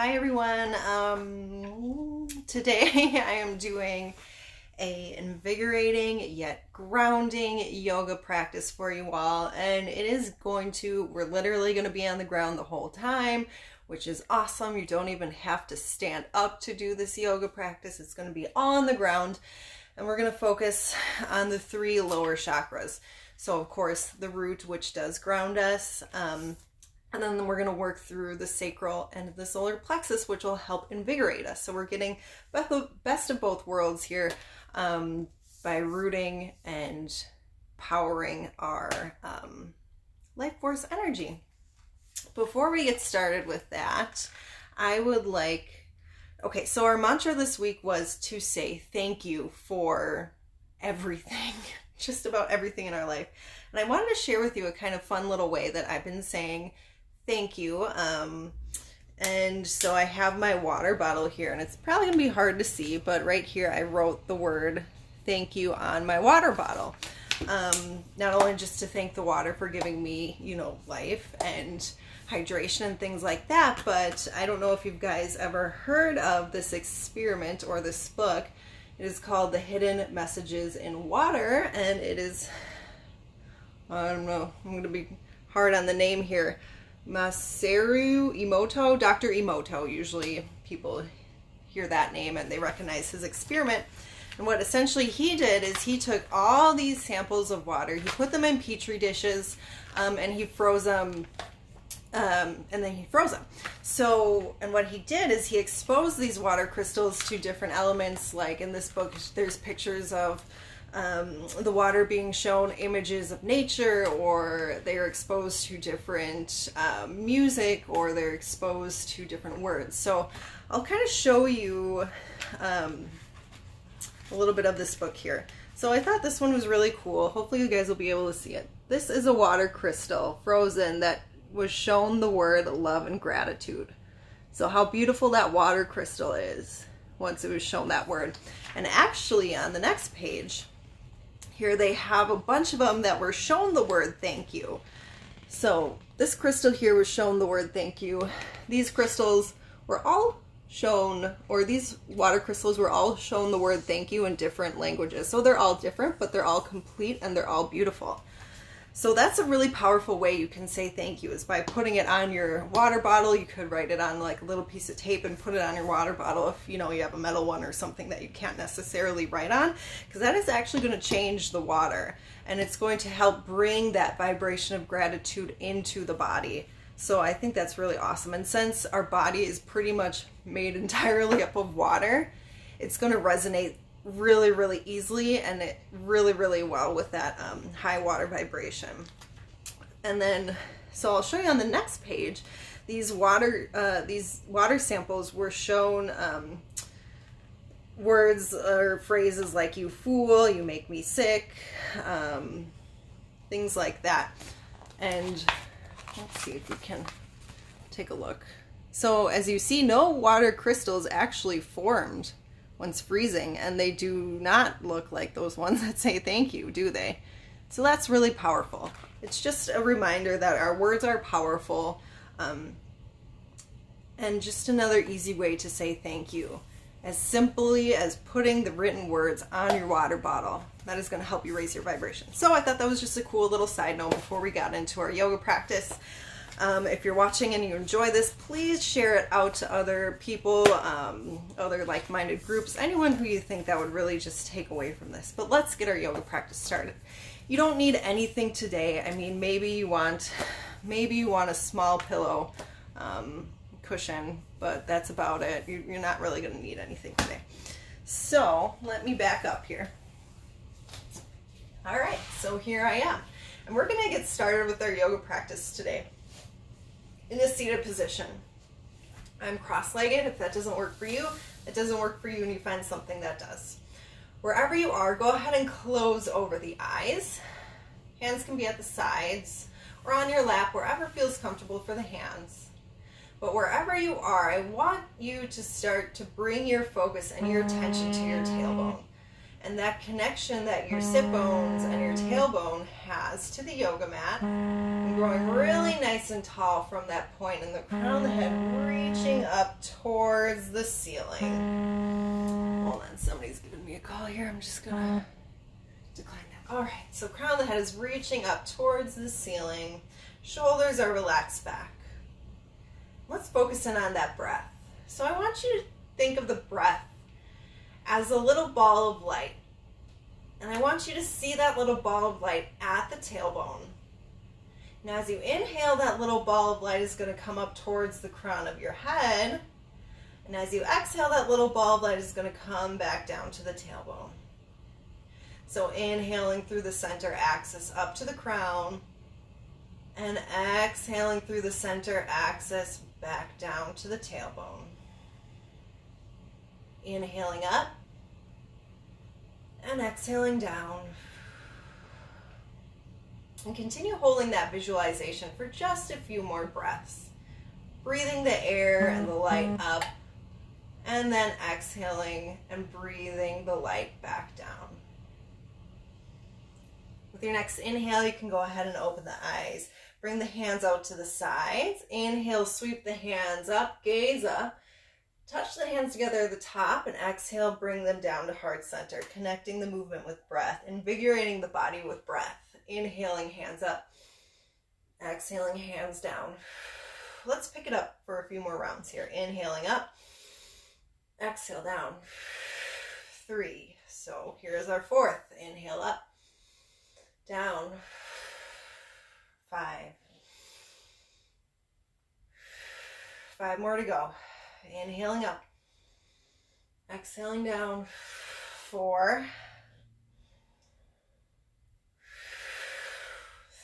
Hi everyone. Today I am doing a invigorating yet grounding yoga practice for you all, and we're literally going to be on the ground the whole time, which is awesome. You don't even have to stand up to do this yoga practice. It's going to be on the ground, and we're going to focus on the three lower chakras. So of course the root, which does ground us, and then we're going to work through the sacral and the solar plexus, which will help invigorate us. So we're getting best of both worlds here by rooting and powering our life force energy. Before we get started with that, so our mantra this week was to say thank you for everything, just about everything in our life. And I wanted to share with you a kind of fun little way that I've been saying thank you. And so I have my water bottle here, and it's probably gonna be hard to see, but right here I wrote the word thank you on my water bottle. Not only just to thank the water for giving me, life and hydration and things like that, but I don't know if you guys ever heard of this experiment or this book. It is called The Hidden Messages in Water, and it is, I don't know, I'm gonna be hard on the name here. Masaru Emoto, Dr. Emoto, usually people hear that name and they recognize his experiment. And what essentially he did is he took all these samples of water, he put them in petri dishes, and he froze them, So, and what he did is he exposed these water crystals to different elements. Like in this book, there's pictures of the water being shown images of nature, or they're exposed to different music, or they're exposed to different words. So I'll kind of show you a little bit of this book here. So I thought this one was really cool. Hopefully you guys will be able to see it. This is a water crystal frozen that was shown the word love and gratitude. So how beautiful that water crystal is once it was shown that word. And actually on the next page here they have a bunch of them that were shown the word thank you. So this crystal here was shown the word thank you. These crystals were all shown, or these water crystals were all shown the word thank you in different languages. So they're all different, but they're all complete and they're all beautiful. So that's a really powerful way you can say thank you, is by putting it on your water bottle. You could write it on like a little piece of tape and put it on your water bottle if you have a metal one or something that you can't necessarily write on, because that is actually going to change the water, and it's going to help bring that vibration of gratitude into the body. So I think that's really awesome. And since our body is pretty much made entirely up of water, it's going to resonate really, really easily and really well with that high water vibration. And then, so I'll show you on the next page, these water samples were shown words or phrases like "you fool," "you make me sick," things like that. And let's see if we can take a look. So as you see, no water crystals actually formed once freezing, and they do not look like those ones that say thank you, do they? So that's really powerful. It's just a reminder that our words are powerful, and just another easy way to say thank you, as simply as putting the written words on your water bottle. That is going to help you raise your vibration. So I thought that was just a cool little side note before we got into our yoga practice. If you're watching and you enjoy this, please share it out to other people, other like-minded groups, anyone who you think that would really just take away from this. But let's get our yoga practice started. You don't need anything today. I mean, maybe you want a small pillow cushion, but that's about it. You're not really going to need anything today. So let me back up here. All right, so here I am. And we're going to get started with our yoga practice today in a seated position. I'm cross-legged. If that doesn't work for you, it doesn't work for you, and you find something that does. Wherever you are, go ahead and close over the eyes. Hands can be at the sides or on your lap, wherever feels comfortable for the hands. But wherever you are, I want you to start to bring your focus and your attention to your tailbone. and that connection that your sit bones and your tailbone has to the yoga mat, and growing really nice and tall from that point, and the crown of the head reaching up towards the ceiling. Hold on, somebody's giving me a call here. I'm just gonna decline that. All right, so crown of the head is reaching up towards the ceiling. Shoulders are relaxed back. Let's focus in on that breath. So I want you to think of the breath as a little ball of light. And I want you to see that little ball of light at the tailbone. Now as you inhale, that little ball of light is going to come up towards the crown of your head. And as you exhale, that little ball of light is going to come back down to the tailbone. So inhaling through the center axis up to the crown, and exhaling through the center axis back down to the tailbone. Inhaling up and exhaling down. And continue holding that visualization for just a few more breaths. Breathing the air and the light up, and then exhaling and breathing the light back down. With your next inhale, you can go ahead and open the eyes. Bring the hands out to the sides. Inhale, sweep the hands up, gaze up. Touch the hands together at the top, and exhale, bring them down to heart center, connecting the movement with breath, invigorating the body with breath. Inhaling, hands up. Exhaling, hands down. Let's pick it up for a few more rounds here. Inhaling up. Exhale down. 3. So here's our 4th. Inhale up. Down. 5. 5 more to go. Inhaling up. Exhaling down. 4.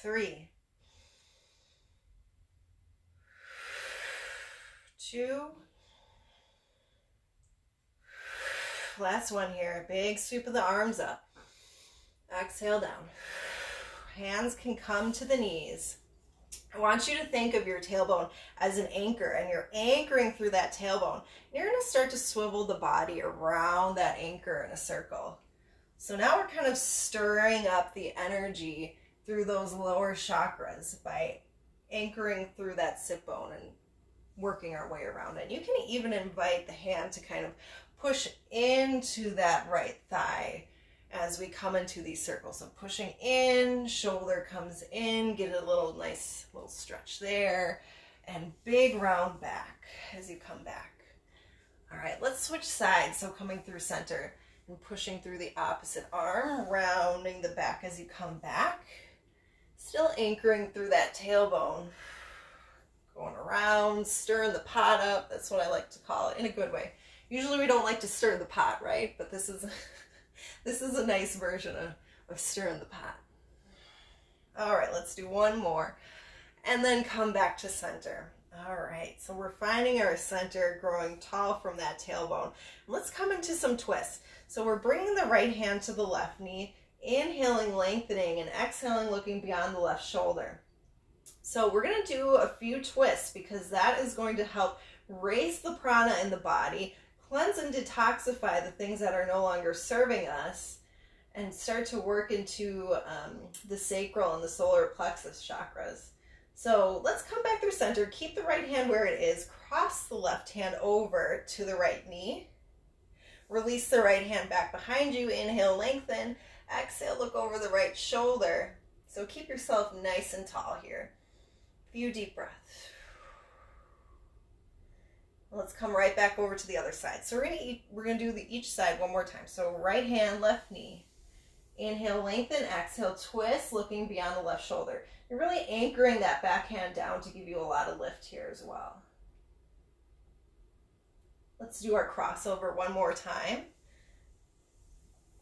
3. 2. Last one here. Big sweep of the arms up. Exhale down. Hands can come to the knees. I want you to think of your tailbone as an anchor, and you're anchoring through that tailbone. You're going to start to swivel the body around that anchor in a circle. So now we're kind of stirring up the energy through those lower chakras by anchoring through that sit bone and working our way around it. You can even invite the hand to kind of push into that right thigh as we come into these circles. So pushing in, shoulder comes in, get a little nice little stretch there, and big round back as you come back. All right, let's switch sides. So coming through center and pushing through the opposite arm, rounding the back as you come back. Still anchoring through that tailbone. Going around, stirring the pot up. That's what I like to call it, in a good way. Usually we don't like to stir the pot, right? But this is a nice version of stirring the pot. All right, let's do one more. And then come back to center. All right, so we're finding our center, growing tall from that tailbone. Let's come into some twists. So we're bringing the right hand to the left knee, inhaling, lengthening, and exhaling, looking beyond the left shoulder. So we're going to do a few twists because that is going to help raise the prana in the body, cleanse and detoxify the things that are no longer serving us, and start to work into the sacral and the solar plexus chakras. So let's come back through center. Keep the right hand where it is. Cross the left hand over to the right knee. Release the right hand back behind you. Inhale, lengthen. Exhale, look over the right shoulder. So keep yourself nice and tall here. Few deep breaths. Let's come right back over to the other side. So we're gonna do each side one more time. So right hand, left knee. Inhale, lengthen. Exhale, twist, looking beyond the left shoulder. You're really anchoring that back hand down to give you a lot of lift here as well. Let's do our crossover one more time.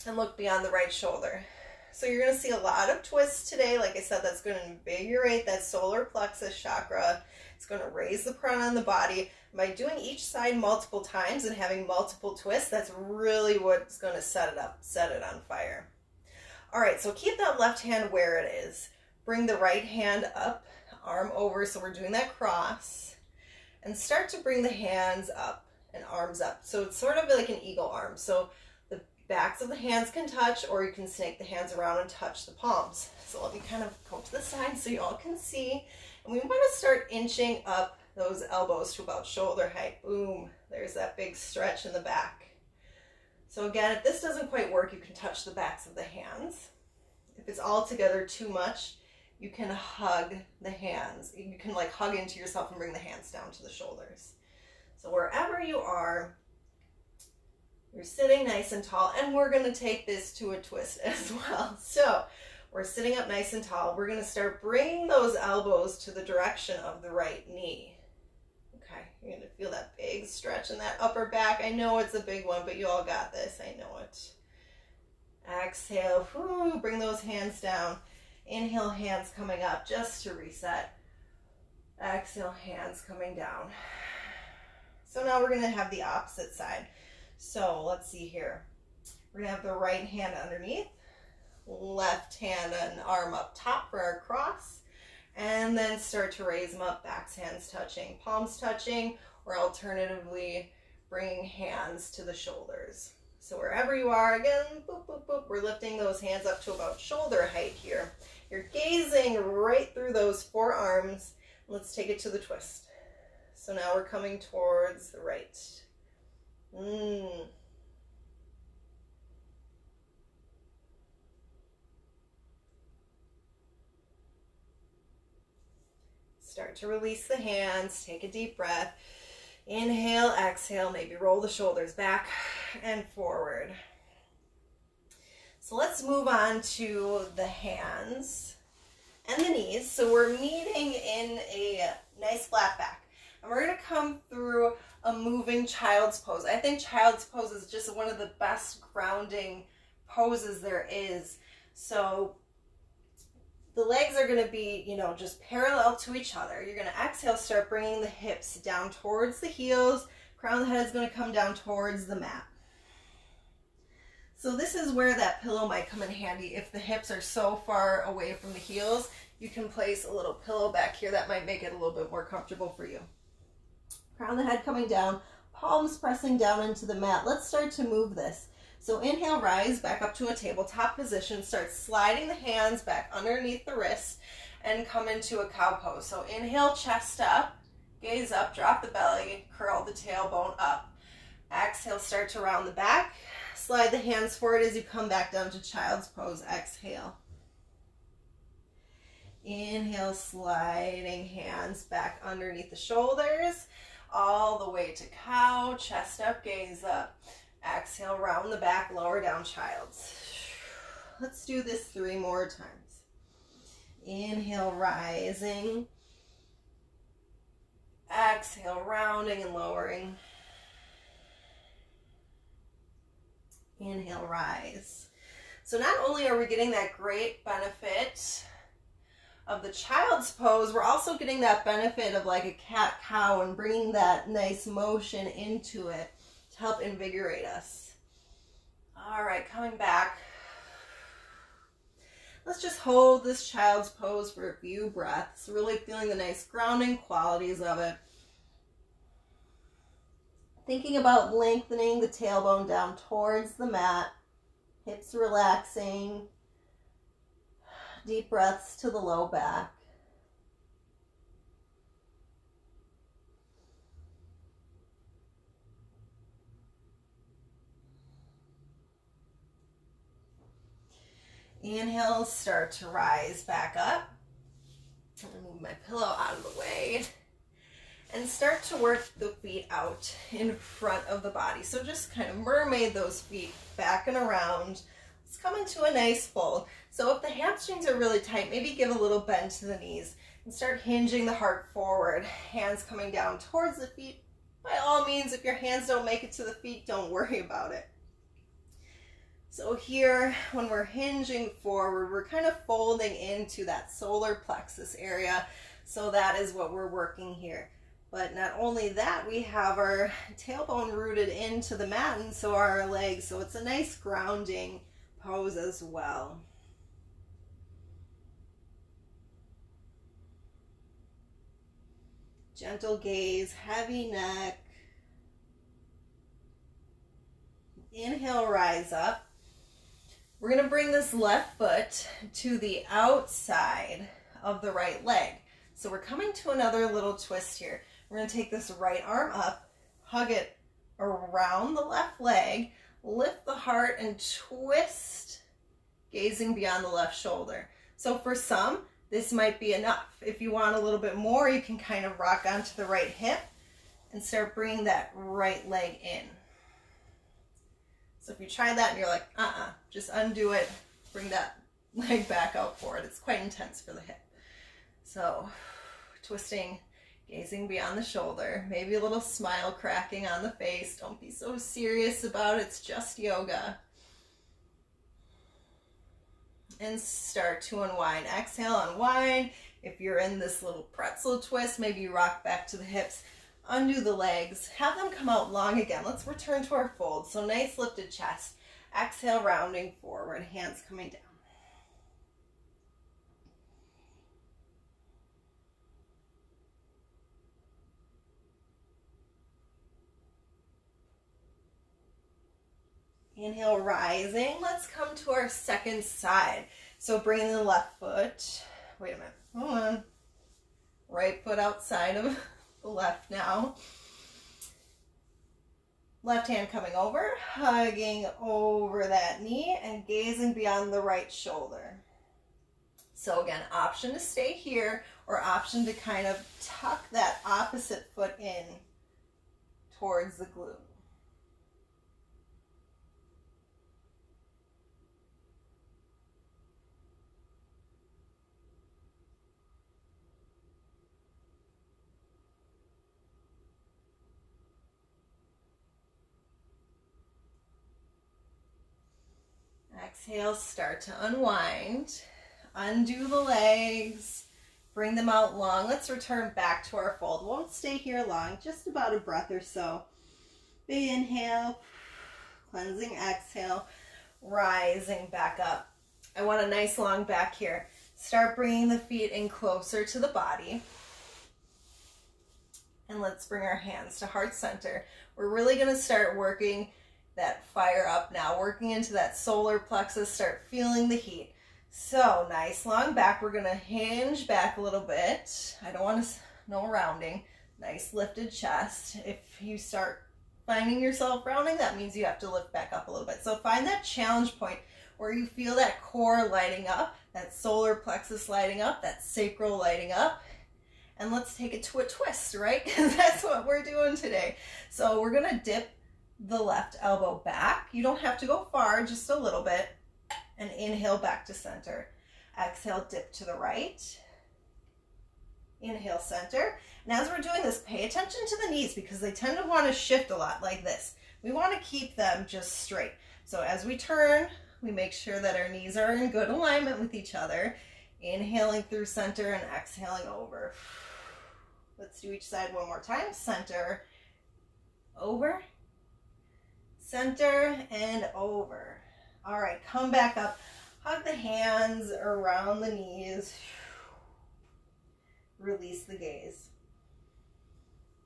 And look beyond the right shoulder. So you're going to see a lot of twists today. Like I said, that's going to invigorate that solar plexus chakra. It's going to raise the prana in the body. By doing each side multiple times and having multiple twists, that's really what's going to set it up, set it on fire. All right, so keep that left hand where it is. Bring the right hand up, arm over, so we're doing that cross. And start to bring the hands up and arms up. So it's sort of like an eagle arm. So Backs of the hands can touch, or you can snake the hands around and touch the palms. So let me kind of go to the side so you all can see. And we want to start inching up those elbows to about shoulder height. Boom, there's that big stretch in the back. So again, if this doesn't quite work, you can touch the backs of the hands. If it's all together too much, you can hug the hands. You can like hug into yourself and bring the hands down to the shoulders. So wherever you are, you're sitting nice and tall, and we're going to take this to a twist as well. So we're sitting up nice and tall. We're going to start bringing those elbows to the direction of the right knee. Okay, you're going to feel that big stretch in that upper back. I know it's a big one, but you all got this. I know it. Exhale, whoo, bring those hands down. Inhale, hands coming up just to reset. Exhale, hands coming down. So now we're going to have the opposite side. So let's see here. We're going to have the right hand underneath, left hand and arm up top for our cross, and then start to raise them up, backs, hands touching, palms touching, or alternatively bringing hands to the shoulders. So wherever you are, again, boop, boop, boop, we're lifting those hands up to about shoulder height here. You're gazing right through those forearms. Let's take it to the twist. So now we're coming towards the right. Start to release the hands. Take a deep breath. Inhale, exhale, maybe roll the shoulders back and forward. So let's move on to the hands and the knees. So we're meeting in a nice flat back. And we're going to come through a moving child's pose. I think child's pose is just one of the best grounding poses there is. So the legs are going to be, just parallel to each other. You're going to exhale, start bringing the hips down towards the heels. Crown of the head is going to come down towards the mat. So this is where that pillow might come in handy. If the hips are so far away from the heels, you can place a little pillow back here. That might make it a little bit more comfortable for you. Crown of the head coming down, palms pressing down into the mat. Let's start to move this. So inhale, rise back up to a tabletop position. Start sliding the hands back underneath the wrist and come into a cow pose. So inhale, chest up, gaze up, drop the belly, curl the tailbone up. Exhale, start to round the back. Slide the hands forward as you come back down to child's pose. Exhale. Inhale, sliding hands back underneath the shoulders, all the way to cow, chest up, gaze up. Exhale, round the back, lower down, child's. Let's do this 3 more times. Inhale, rising. Exhale, rounding and lowering. Inhale, rise. So not only are we getting that great benefit of the child's pose, we're also getting that benefit of like a cat-cow and bringing that nice motion into it to help invigorate us. All right, coming back. Let's just hold this child's pose for a few breaths, really feeling the nice grounding qualities of it. Thinking about lengthening the tailbone down towards the mat, hips relaxing, deep breaths to the low back. Inhale, start to rise back up. I'm going to move my pillow out of the way. And start to work the feet out in front of the body. So just kind of mermaid those feet back and around. Let's come into a nice fold. So if the hamstrings are really tight, maybe give a little bend to the knees and start hinging the heart forward. Hands coming down towards the feet. By all means, if your hands don't make it to the feet, don't worry about it. So here, when we're hinging forward, we're kind of folding into that solar plexus area. So that is what we're working here. But not only that, we have our tailbone rooted into the mat, and so are our legs. So it's a nice grounding pose as well. Gentle gaze, heavy neck. Inhale, rise up. We're going to bring this left foot to the outside of the right leg. So we're coming to another little twist here. We're going to take this right arm up, hug it around the left leg, lift the heart and twist, gazing beyond the left shoulder. So for some, this might be enough. If you want a little bit more, you can kind of rock onto the right hip and start bringing that right leg in. So if you try that and you're like, just undo it, bring that leg back out forward. It's quite intense for the hip. So twisting, gazing beyond the shoulder, maybe a little smile cracking on the face. Don't be so serious about it. It's just yoga. And start to unwind. Exhale, unwind. If you're in this little pretzel twist, maybe you rock back to the hips. Undo the legs, have them come out long again. Let's return to our fold. So nice lifted chest. Exhale, rounding forward, hands coming down. Inhale, rising. Let's come to our second side. So bringing the left foot, wait a minute, hold on. Right foot outside of the left now. Left hand coming over, hugging over that knee and gazing beyond the right shoulder. So again, option to stay here or option to kind of tuck that opposite foot in towards the glute. Exhale, start to unwind. Undo the legs. Bring them out long. Let's return back to our fold. Won't stay here long, just about a breath or so. Big inhale, cleansing exhale, rising back up. I want a nice long back here. Start bringing the feet in closer to the body. And let's bring our hands to heart center. We're really going to start working that fire up now, working into that solar plexus, start feeling the heat. So nice long back. We're going to hinge back a little bit. I don't want to, no rounding. Nice lifted chest. If you start finding yourself rounding, that means you have to lift back up a little bit. So find that challenge point where you feel that core lighting up, that solar plexus lighting up, that sacral lighting up. And let's take it to a twist, right? Because that's what we're doing today. So we're going to dip the left elbow back. You don't have to go far, just a little bit. And inhale back to center. Exhale, dip to the right. Inhale, center. And as we're doing this, pay attention to the knees because they tend to want to shift a lot like this. We want to keep them just straight. So as we turn, we make sure that our knees are in good alignment with each other. Inhaling through center and exhaling over. Let's do each side one more time. Center, over, center, and over. All right, come back up. Hug the hands around the knees. Release the gaze.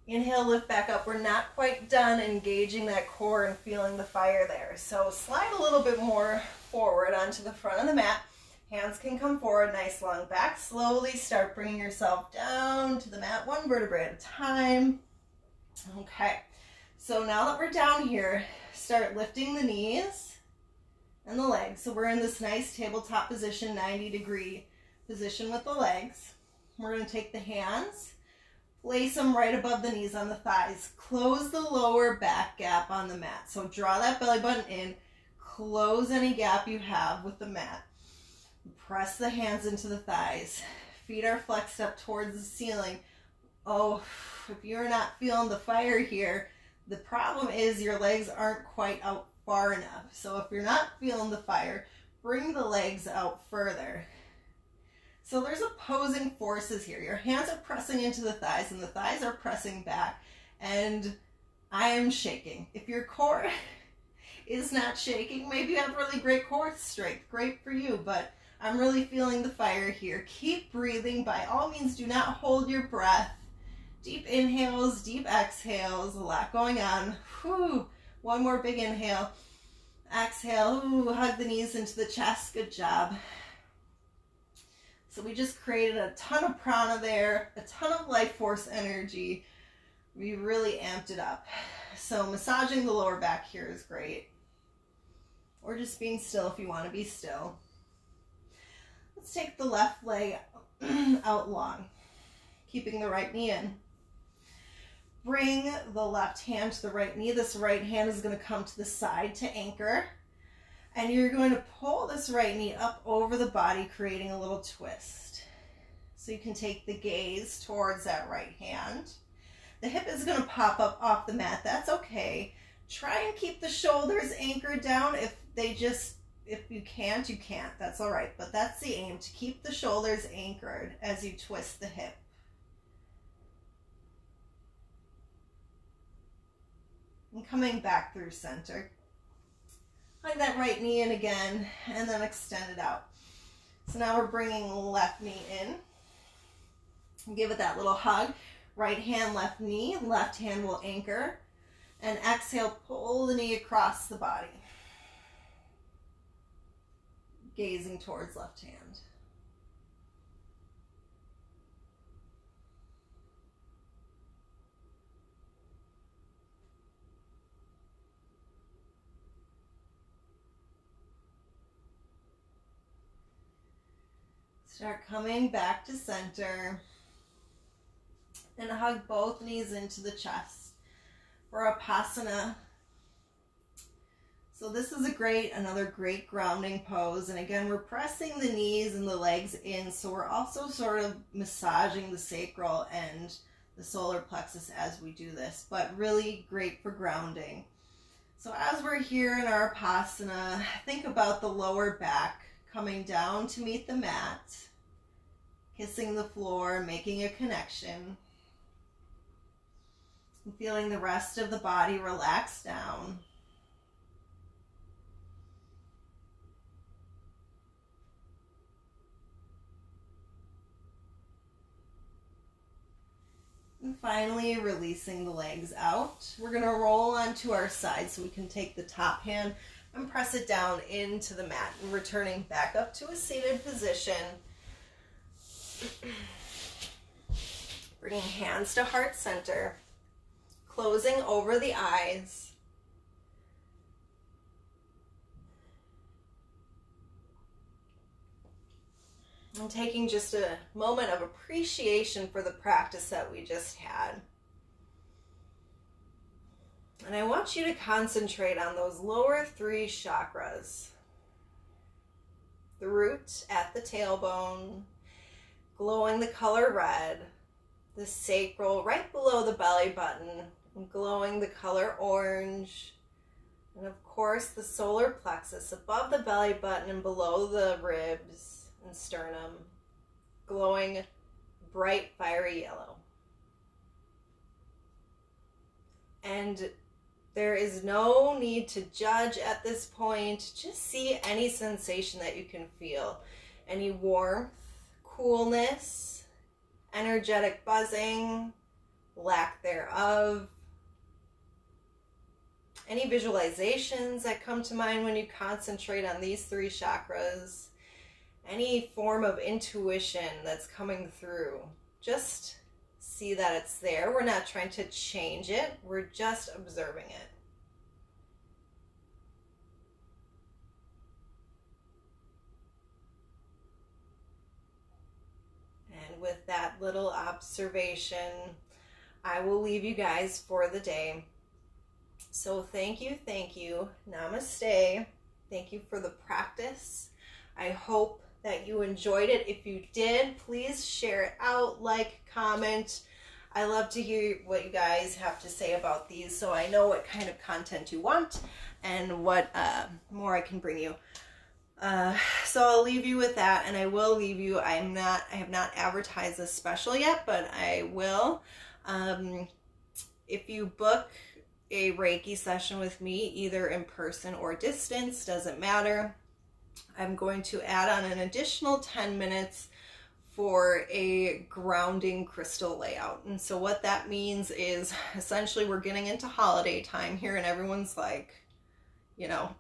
Inhale, lift back up. We're not quite done engaging that core and feeling the fire there. So slide a little bit more forward onto the front of the mat. Hands can come forward, nice long back. Slowly start bringing yourself down to the mat, one vertebrae at a time. Okay, so now that we're down here, start lifting the knees and the legs. So we're in this nice tabletop position, 90-degree position with the legs. We're going to take the hands, place them right above the knees on the thighs. Close the lower back gap on the mat. So draw that belly button in, close any gap you have with the mat. Press the hands into the thighs. Feet are flexed up towards the ceiling. Oh, if you're not feeling the fire here, the problem is your legs aren't quite out far enough. So if you're not feeling the fire, bring the legs out further. So there's opposing forces here. Your hands are pressing into the thighs and the thighs are pressing back. And I am shaking. If your core is not shaking, maybe you have really great core strength. Great for you, but I'm really feeling the fire here. Keep breathing. By all means, do not hold your breath. Deep inhales, deep exhales, a lot going on. Whew. One more big inhale. Exhale, ooh, hug the knees into the chest, good job. So we just created a ton of prana there, a ton of life force energy. We really amped it up. So massaging the lower back here is great. Or just being still if you want to be still. Let's take the left leg out long, keeping the right knee in. Bring the left hand to the right knee. This right hand is going to come to the side to anchor. And you're going to pull this right knee up over the body, creating a little twist. So you can take the gaze towards that right hand. The hip is going to pop up off the mat. That's okay. Try and keep the shoulders anchored down. If you can't, you can't. That's all right. But that's the aim, to keep the shoulders anchored as you twist the hip. And coming back through center. Hug that right knee in again, and then extend it out. So now we're bringing left knee in. Give it that little hug. Right hand, left knee. Left hand will anchor. And exhale, pull the knee across the body. Gazing towards left hand. Start coming back to center. And hug both knees into the chest for Vipassana. So this is another great grounding pose. And again, we're pressing the knees and the legs in. So we're also sort of massaging the sacral and the solar plexus as we do this, but really great for grounding. So as we're here in our Vipassana, think about the lower back coming down to meet the mat, kissing the floor, making a connection, and feeling the rest of the body relax down. And finally, releasing the legs out. We're going to roll onto our side so we can take the top hand and press it down into the mat, and returning back up to a seated position. Bringing hands to heart center, closing over the eyes. And taking just a moment of appreciation for the practice that we just had. And I want you to concentrate on those lower 3 chakras. The root at the tailbone, glowing the color red. The sacral right below the belly button, glowing the color orange. And of course, the solar plexus above the belly button and below the ribs and sternum, glowing bright fiery yellow. And there is no need to judge at this point. Just see any sensation that you can feel. Any warmth, coolness, energetic buzzing, lack thereof. Any visualizations that come to mind when you concentrate on these 3 chakras. Any form of intuition that's coming through. Just see that it's there. We're not trying to change it. We're just observing it. And with that little observation, I will leave you guys for the day. So thank you. Namaste. Thank you for the practice. I hope that you enjoyed it. If you did, please share it out, like, comment. I love to hear what you guys have to say about these, so I know what kind of content you want and what more I can bring you. So I'll leave you with that, and I will leave you. I have not advertised this special yet, but I will. If you book a Reiki session with me, either in person or distance, doesn't matter, I'm going to add on an additional 10 minutes for a grounding crystal layout. And so what that means is essentially we're getting into holiday time here, and everyone's like, you know,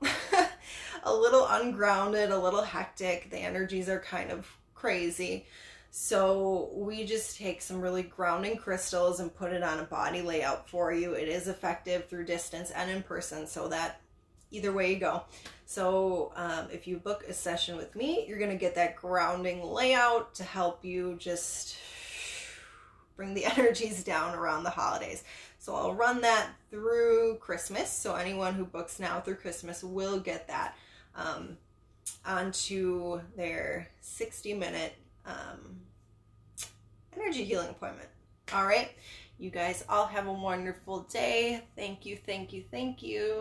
a little ungrounded, a little hectic. The energies are kind of crazy. So we just take some really grounding crystals and put it on a body layout for you. It is effective through distance and in person, so that either way you go. So if you book a session with me, you're going to get that grounding layout to help you just bring the energies down around the holidays. So I'll run that through Christmas. So anyone who books now through Christmas will get that onto their 60-minute energy healing appointment. All right. You guys all have a wonderful day. Thank you, thank you, thank you.